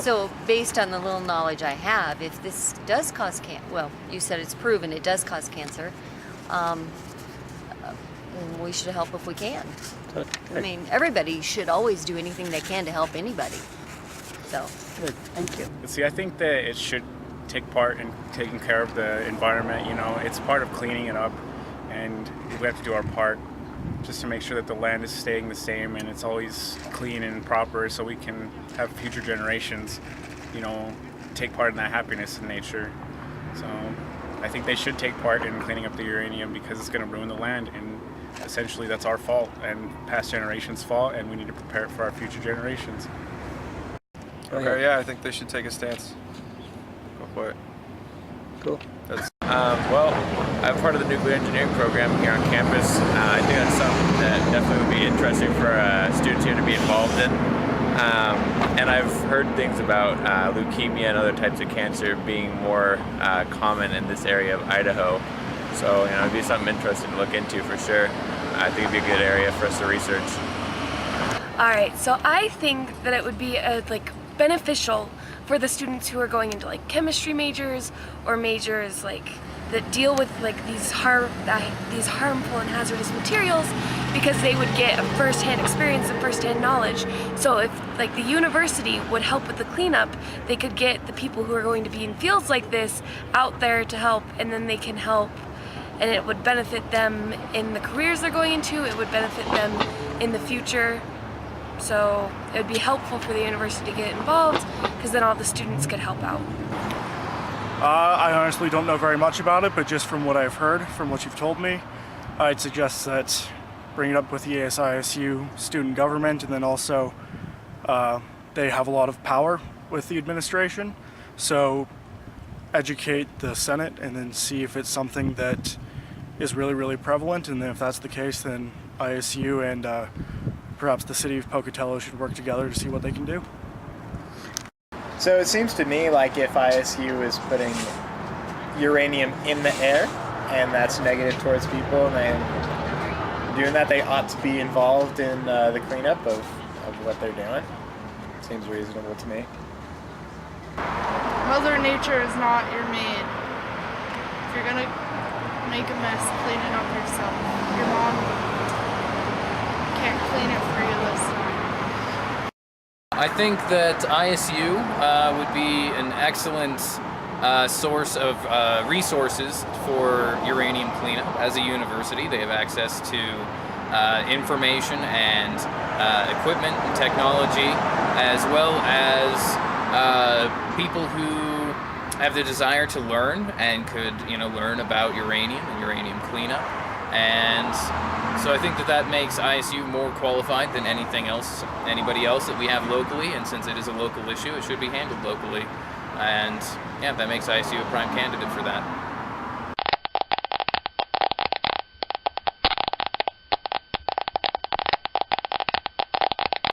So based on the little knowledge I have, if this does cause well, you said it's proven it does cause cancer, we should help if we can. I mean, everybody should always do anything they can to help anybody. So, good. Thank you. See, I think that it should take part in taking care of the environment. You know, it's part of cleaning it up, and we have to do our part just to make sure that the land is staying the same and it's always clean and proper, so we can have future generations, you know, take part in that happiness in nature. So I think they should take part in cleaning up the uranium, because it's going to ruin the land, and essentially that's our fault and past generations' fault, and we need to prepare it for our future generations. Okay, yeah, I think they should take a stance. Go for it. Cool. Well, I'm part of the nuclear engineering program here on campus. I think that's something that definitely would be interesting for students here to be involved in. And I've heard things about leukemia and other types of cancer being more common in this area of Idaho. So, you know, it'd be something interesting to look into for sure. I think it'd be a good area for us to research. All right, so I think that it would be beneficial for the students who are going into like chemistry majors or majors like that deal with like these harmful and hazardous materials, because they would get a first-hand experience and first-hand knowledge. So if like the university would help with the cleanup, they could get the people who are going to be in fields like this out there to help, and then they can help, and it would benefit them in the careers they're going into, it would benefit them in the future. So it would be helpful for the university to get involved, because then all the students could help out. I honestly don't know very much about it, but just from what I've heard, from what you've told me, I'd suggest that bring it up with the ASISU student government, and then also they have a lot of power with the administration, so educate the Senate and then see if it's something that is really, really prevalent, and then if that's the case, then ISU and perhaps the city of Pocatello should work together to see what they can do. So it seems to me like if ISU is putting uranium in the air and that's negative towards people, and then doing that, they ought to be involved in the cleanup of what they're doing. Seems reasonable to me. Mother Nature is not your maid. If you're gonna make a mess, clean it up yourself. Your mom can't clean it for you this time. I think that ISU would be an excellent source of resources for uranium cleanup. As a university, they have access to information and equipment and technology, as well as people who have the desire to learn and could, you know, learn about uranium and uranium cleanup. And so I think that makes ISU more qualified than anybody else that we have locally, and since it is a local issue, it should be handled locally. And yeah, that makes ISU a prime candidate for that.